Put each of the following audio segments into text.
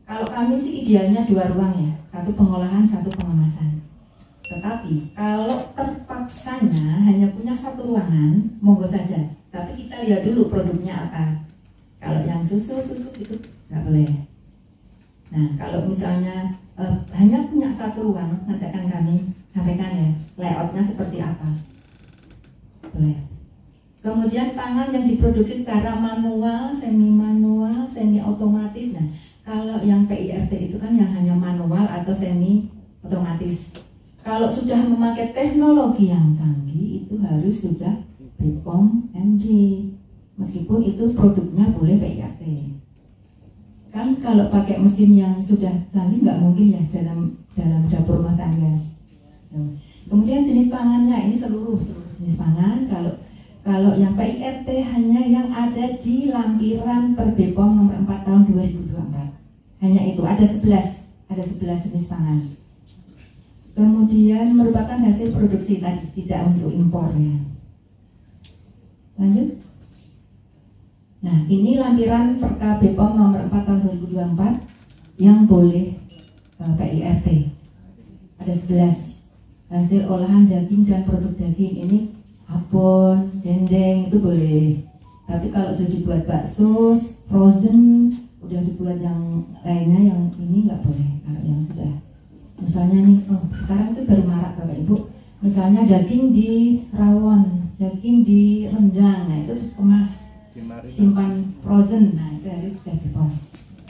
Kalau kami sih idealnya 2 ruang ya, 1 pengolahan, 1 pengemasan. Tetapi kalau terpaksanya hanya punya 1 ruangan, monggo saja. Tapi kita lihat dulu produknya apa. Kalau yang susu itu nggak boleh. Nah, kalau misalnya hanya punya 1 ruang, nanti akan kami sampaikan ya, layoutnya seperti apa. Boleh. Kemudian pangan yang diproduksi secara manual, semi manual, semi otomatis. Nah, kalau yang PIRT itu kan yang hanya manual atau semi otomatis. Kalau sudah memakai teknologi yang canggih itu harus sudah BPOM MD. Meskipun itu produknya boleh PIRT. Kan kalau pakai mesin yang sudah canggih nggak mungkin ya dalam dapur rumah tangga. Kemudian jenis pangannya ini seluruh jenis pangan. Kalau yang PIRT hanya yang ada di lampiran per BPOM nomor 4 tahun 2024. Hanya itu, ada 11 jenis pangan. Kemudian merupakan hasil produksi tadi, tidak untuk impornya. Lanjut. Nah, ini lampiran perka BPOM nomor 4 tahun 2024 yang boleh PIRT. Ada 11 hasil olahan daging dan produk daging. Ini abon, dendeng itu boleh. Tapi kalau sudah dibuat bakso, frozen, udah dibuat yang lainnya, yang ini nggak boleh. Kalau yang sudah, misalnya nih, sekarang itu baru marak Bapak Ibu. Misalnya daging di rawon, daging di rendang, nah itu kemas, simpan frozen, nah itu harus sudah BPOM.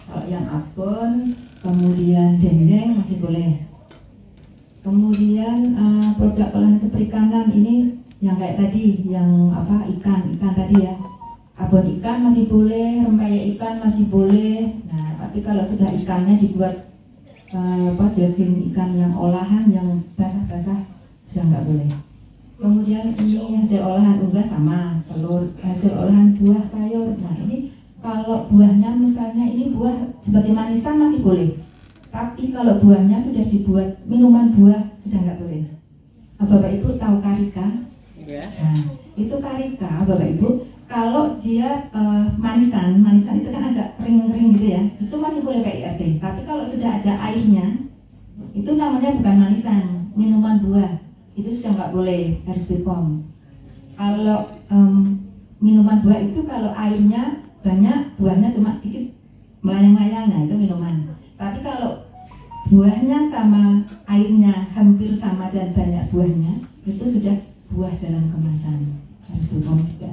Kalau yang abon, kemudian dendeng masih boleh. Kemudian produk olahan perikanan ini yang kayak tadi, yang apa, ikan tadi ya, abon ikan masih boleh, rempeyek ikan masih boleh. Nah, tapi kalau sudah ikannya dibuat daging ikan yang olahan yang basah-basah sudah nggak boleh. Kemudian ini hasil olahan unggas sama, telur, hasil olahan buah sayur. Nah ini kalau buahnya misalnya ini buah sebagai manisan masih boleh. Tapi kalau buahnya sudah dibuat minuman buah sudah nggak boleh. Bapak Ibu tahu karika? Nah, itu karika, Bapak Ibu, kalau dia manisan itu kan agak kering-kering gitu ya, itu masih boleh PIRT. Tapi kalau sudah ada airnya, itu namanya bukan manisan, minuman buah, itu sudah nggak boleh, harus BPOM. Kalau minuman buah itu kalau airnya banyak, buahnya cuma dikit, melayang-layang, nah itu minuman. Tapi kalau buahnya sama airnya hampir sama dan banyak buahnya, itu sudah buah dalam kemasan, harus BPOM juga.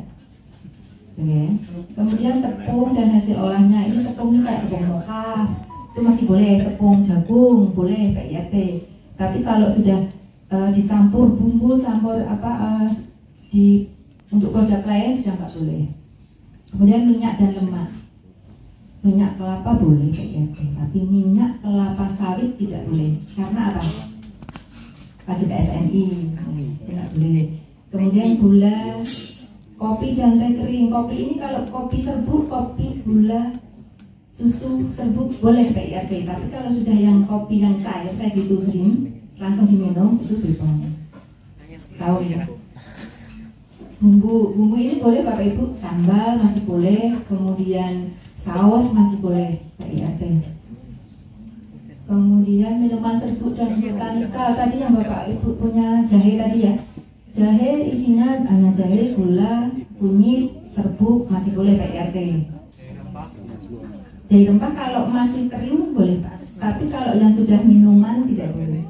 Oke. Kemudian tepung dan hasil olahnya, ini tepung kayak tepung moka, itu masih boleh, tepung jagung boleh PIRT. Tapi kalau sudah dicampur bumbu, campur untuk produk lain sudah nggak boleh. Kemudian minyak dan lemak, minyak kelapa boleh PIRT, tapi minyak kelapa sawit tidak boleh. Karena apa? Pajak SNI tidak boleh. Kemudian gula, kopi dan teh kering. Kopi ini kalau kopi serbuk, kopi, gula, susu serbuk boleh PIRT. Tapi kalau sudah yang kopi yang cair ready to drink langsung diminum itu BPOM. Tahu ya? Bumbu ini boleh Bapak Ibu, sambal masih boleh, kemudian saus masih boleh PIRT. Kemudian minuman serbuk dan botanikal tadi yang Bapak Ibu punya jahe tadi ya. Jahe isinya hanya jahe, gula, kunyit, serbuk masih boleh PIRT. Jahe rempah kalau masih kering boleh, tapi kalau yang sudah minuman tidak boleh.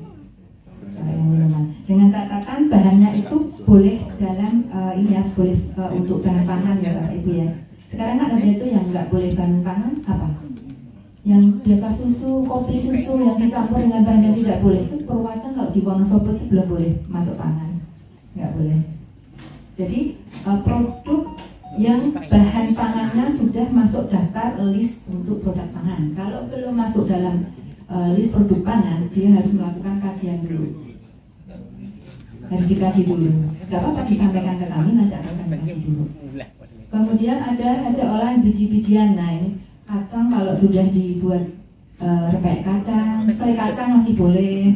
Minuman. Dengan catatan bahannya itu boleh dalam ini ya, boleh untuk bahan pangan ya Bapak Ibu ya. Sekarang kan ada itu yang nggak boleh bahan pangan apa? Yang biasa susu, kopi susu yang dicampur dengan bahan yang tidak boleh, itu Purwacan kalau di Wonosobo itu belum boleh masuk pangan, nggak boleh. Jadi produk yang bahan pangannya sudah masuk daftar list untuk produk pangan. Kalau belum masuk dalam list produk pangan, dia harus melakukan kajian dulu. Harus dikaji dulu. Gak apa-apa disampaikan ke kami, nanti akan kami kaji dulu. Kemudian ada hasil olahan biji-bijian. Nah ini kacang kalau sudah dibuat repek kacang, selai kacang masih boleh.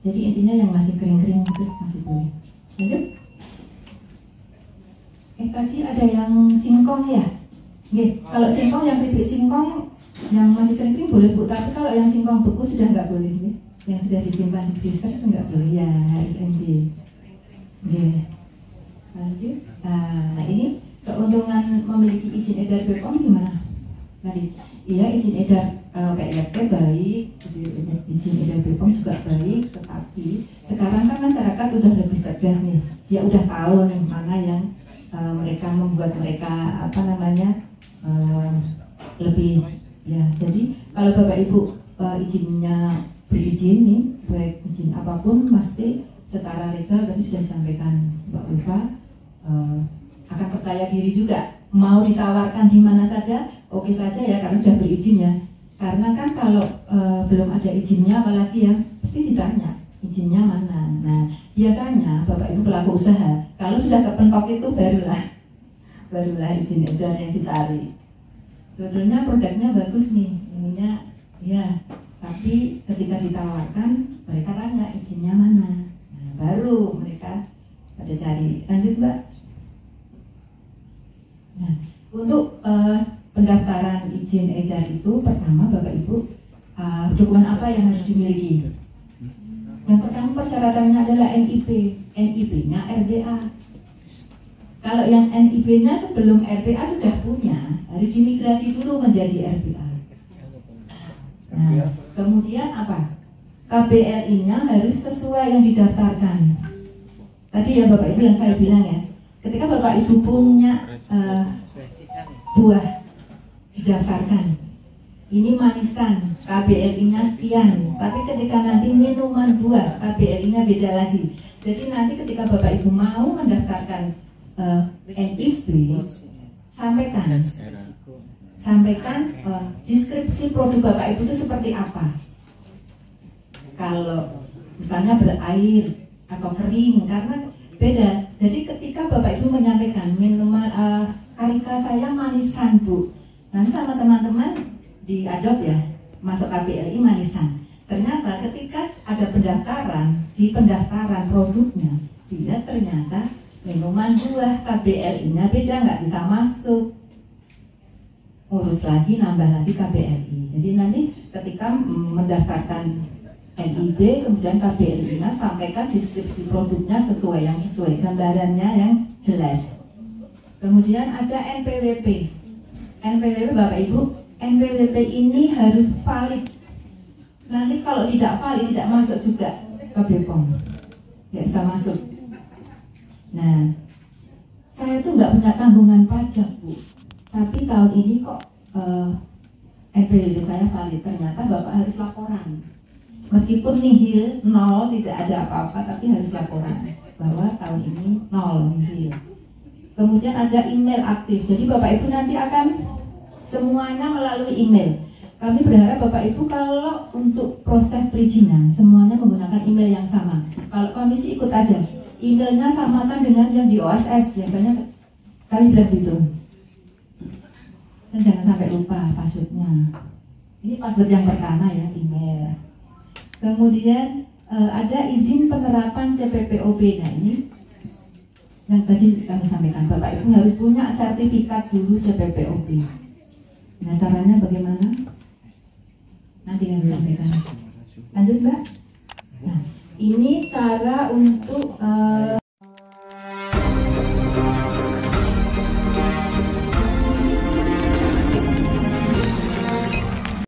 Jadi intinya yang masih kering-kering itu masih boleh. Lanjut. Tadi ada yang singkong ya. Kalau singkong yang keripik singkong Yang masih kering-kering boleh Bu, tapi kalau yang singkong beku sudah nggak boleh ya. Yang sudah disimpan di freezer itu nggak boleh ya, HSMD. Oke. Lanjut. Nah ini keuntungan memiliki izin edar BPOM gimana? Tadi, iya izin edar PLT baik, izin edar BPOM juga baik, tetapi sekarang kan masyarakat udah lebih cerdas nih, dia udah tahu nih mana yang mereka membuat mereka apa namanya lebih ya. Jadi kalau Bapak Ibu izinnya berizin nih, baik izin apapun pasti secara legal tadi sudah disampaikan Mbak Ulfa akan percaya diri juga, mau ditawarkan di mana saja oke saja ya karena sudah berizin ya. Karena kan kalau belum ada izinnya apalagi ya pasti ditanya izinnya mana. Nah biasanya Bapak Ibu pelaku usaha kalau sudah kepentok itu barulah izin edar yang dicari. Sebetulnya produknya bagus nih, ininya ya, tapi ketika ditawarkan mereka tanya izinnya mana, nah, baru mereka pada cari. Lanjut Mbak. Nah, untuk pendaftaran izin edar itu pertama Bapak Ibu dokumen apa yang harus dimiliki? Yang pertama persyaratannya adalah NIP, NIP-nya RDA. Kalau yang NIP-nya sebelum RDA sudah punya, harus dimigrasi dulu menjadi RDA. Nah, kemudian apa? KBLI-nya harus sesuai yang didaftarkan. Tadi ya Bapak Ibu yang saya bilang ya, ketika Bapak Ibu punya buah didaftarkan, ini manisan, KBLI-nya sekian, tapi ketika nanti minuman buah, KBLI-nya beda lagi. Jadi nanti ketika Bapak Ibu mau mendaftarkan NIP, sampaikan deskripsi produk Bapak Ibu itu seperti apa. Kalau misalnya berair atau kering, karena beda. Jadi ketika Bapak Ibu menyampaikan minuman karika saya manisan Bu, nanti sama teman-teman diadop ya, masuk KBLI manisan. Ternyata ketika ada pendaftaran, di pendaftaran produknya dia ternyata minuman buah, KBLI-nya beda, nggak bisa masuk. Urus lagi, nambah lagi KBLI. Jadi nanti ketika mendaftarkan NIB, kemudian KBLI-nya sampaikan deskripsi produknya sesuai gambarannya yang jelas. Kemudian ada NPWP. NPWP Bapak Ibu, NPWP ini harus valid. Nanti kalau tidak valid tidak masuk juga ke BPOM, nggak bisa masuk. Nah, saya tuh nggak punya tanggungan pajak Bu, tapi tahun ini kok NPWP saya valid. Ternyata Bapak harus laporan. Meskipun nihil, nol, tidak ada apa-apa, tapi harus laporan bahwa tahun ini nol, nihil. Kemudian ada email aktif, jadi Bapak Ibu nanti akan semuanya melalui email. Kami berharap Bapak Ibu kalau untuk proses perizinan semuanya menggunakan email yang sama. Kalau komisi ikut aja, emailnya samakan dengan yang di OSS, biasanya kami bilang gitu. Dan jangan sampai lupa passwordnya. Ini password yang pertama ya, email. Kemudian ada izin penerapan CPPOB. Nah ini yang tadi kami sampaikan, Bapak Ibu harus punya sertifikat dulu CPPOB. Nah caranya bagaimana? Nanti kami sampaikan. Lanjut Mbak. Nah ini cara untuk